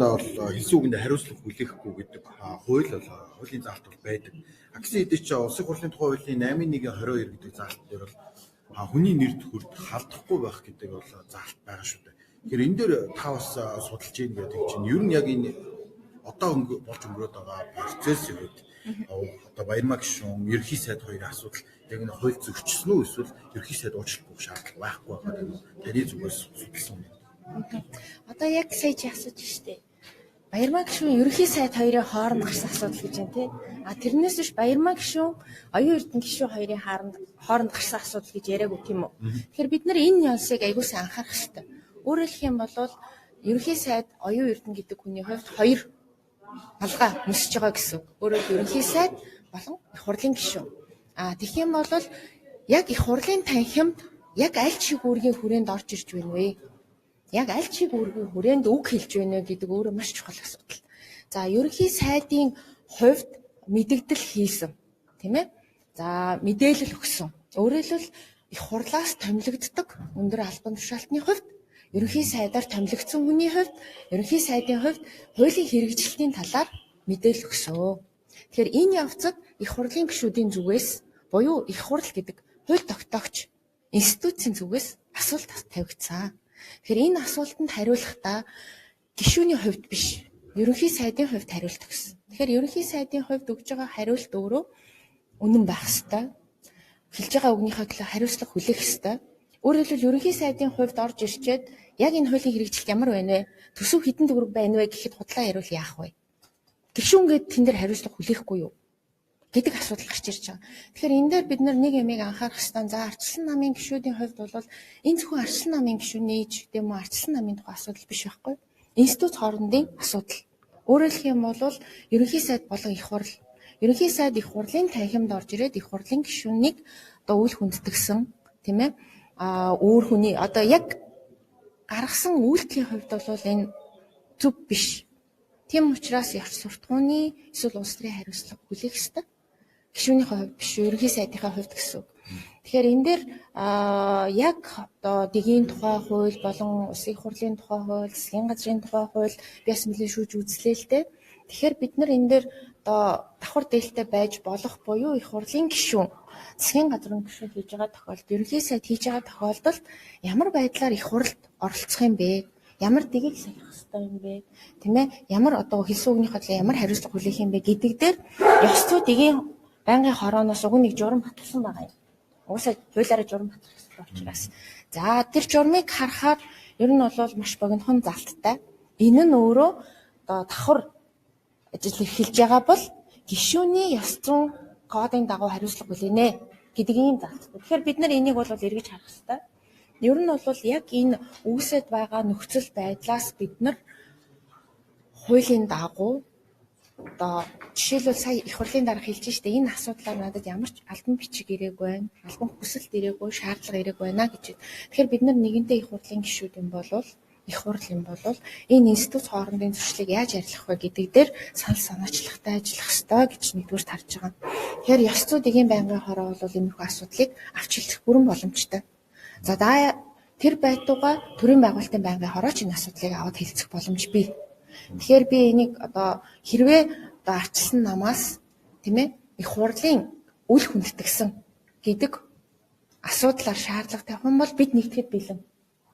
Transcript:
дундаа бол хэлсэн үгэнд хариуцлага хүлээхгүй гэдэг хууль бол хуулийн заалт бол байдаг. Гэсэн хэдий ч улсын хурлын тухай хуулийн 8.1.22 гэдэг заалт дээр бол хүний нэр төхөрд халдахгүй байх гэдэг бол заалт байгаа шүү дээ. Тэгэхээр энэ дээр та бас судалж ийн гэдэг чинь ер нь яг энэ одоо болж өнгөрөөд байгаа процесс үед одоо Баярмаа гишүүн ерөнхий сайд хоёрын асуудал яг энэ хууль зөрчсөн үү эсвэл ерөнхий сайд уучлахгүй шаардлага байхгүй байгаа юм. Таны зүгээс судалсан юм. Одоо яг сая чи асууж штэ. Баярмаа гишүүн ерөнхий сайд хоёрын хооронд гарсан асуудал гэж байна тий. Тэрнээс биш Баярмаа гишүүн оюун эрдэнэ гишүүн хоёрын хооронд гарсан асуудал гэж яриаг үг юм уу? Тэгэхээр бид нар энэ нюансыг аягүй сайн анхаарах хэрэгтэй. Өөрөөр хэлэх юм бол ерөнхий сайд оюун эрдэнэ гэдэг хүний хувьд хоёр алгаа нөсөж байгаа гэсэн үг. Өөрөөр ерөнхий сайд болон их хурлын гишүүн. Тэгэх юм бол яг их хурлын танхимд яг аль чиг үүргийн хүрээнд орж ирж байна вэ? Яг аль чиг үүргийн хүрээнд үг хэлж байна гэдэг өөрөө маш чухал асуудал. За ерөнхий сайдын хувьд мэдэгдэл хийсэн, тийм ээ? За мэдээлэл өгсөн. Өөрөөр хэлбэл их хурлаас томилогддог өндөр албан тушаалтны хувьд ерөнхий сайдаар томилогдсон хүний хувьд ерөнхий сайдын хувьд хуулийн хэрэгжилтийн талаар мэдээлэл өгсөн. Тэгэхээр энэ явцад их хурлын гишүүдийн зүгээс буюу их хурл гэдэг хууль тогтоогч институцийн зүгээс асуулт тавигдсан. Тэгэхээр энэ асуултанд хариулахдаа гишүүний хувьд биш, ерөнхий сайдын хувьд хариулт өгсөн. Тэгэхээр ерөнхий сайдын хувьд өгж байгаа хариулт өөрөө үнэн байх ёстой. Хэлж байгаа үгнийхээ төлөө хариуцлага хүлээх ёстой. Өөрөөр хэлбэл ерөнхий сайдын хувьд орж ирчээд яг энэ хуулийн хэрэгжилт ямар байна вэ? Төсөв хэдэн төгрөг байна вэ гэхэд худлаа яриул яах вэ? Гишүүнгээд тэн дээр хариуцлага хүлээхгүй юу гэдэг асуудал гарч ирж байгаа. Тэгэхээр энэ дээр бид нэг ямиг анхаарах хэрэгтэй. За ардчилсан намын гишүүдийн хувьд бол энэ зөвхөн ардчилсан намын гишүүний ч гэдэм үү ардчилсан намын тухай асуудал биш байхгүй. Институт хоорондын асуудал. Өөрөөр хэлэх юм бол ерөнхий сайд болон их хурл. Ерөнхий сайд их хурлын танхимд орж ирээд их хурлын гишүүнийг одоо үйл хүндэтгэсэн, тийм ээ? Өөр хүний одоо яг гаргасан үйлдэлийн хувьд бол энэ зөв биш. Тийм учраас явц суртахууны эсвэл улс төрийн хариуцлага хүлээх ёстой. Гишүүнийхээ хувьд биш, ерөнхий сайдынхаа хувьд гэсэн үг. Тэгэхээр энэ дээр яг одоо дэгийн тухай хууль болон улсын хурлын тухай хууль, засгийн газрын тухай хууль бас нэлээд шүүж үзлээ л дээ. Тэгэхээр бид нар энэ дээр одоо давхар дээлтэй байж болох буюу их хурлын гишүүн, засгийн газрын гишүүн хийж байгаа тохиолдолд, ерөнхий сайд хийж байгаа тохиолдолд ямар байдлаар их хурлд оролцох юм бэ? Ямар дэгийг сахих хэрэгтэй юм бэ? Тийм ээ? Ямар одоо хэлсэн үгнийхээ төлөө ямар хариуцлага хүлээх юм бэ гэдэг дээр ёс зүй дэгийн байнгын хорооноос уг нэг журам батлсан байгаа юм. Уусаа хуулиараа журам батлах гэсэн учраас. За тэр журмыг харахаар ер нь бол маш богинохон залттай. Энэ нь өөрөө одоо давхар ажил эхэлж байгаа бол гишүүний ёс зүйн кодын дагуу хариуцлага хүлээнэ гэдэг ийм залт. Тэгэхээр бид нар энийг бол эргэж харах хэрэгтэй. Ер нь бол яг энэ үүсэт байгаа нөхцөл байдлаас бид нар хуулийн дагуу одоо жишээлбэл сая их хурлын дарга хэлж штэ энэ асуудлаар надад ямар ч албан бичиг ирээгүй байна, албан хүсэлт ирээгүй, шаардлага ирээгүй байна гэж. Тэгэхээр бид нар нэгэнтээ их хурлын гишүүд юм болвол их хурл юм болвол энэ институт хоорондын зөрчлийг яаж арилгах вэ гэдэг дээр санал санаачлахтай ажиллах ёстой гэж нэгдүгээр тарж байгаа. Тэгэхээр ёс зүй дэгийн байнгын хороо бол иймэрхүү асуудлыг авч хэлэх бүрэн боломжтой. За тэр байтугай төрийн байгуулалтын байнгын хорооч энэ асуудлыг аваад хэлцэх боломж бий. Тэгэхээр би энийг одоо хэрвээ одоо ардчилсан намаас тийм ээ их хурлын үл хүндэтгсэн гэдэг асуудлаар шаардлага тавих юм бол бид нэгтгэхэд бэлэн.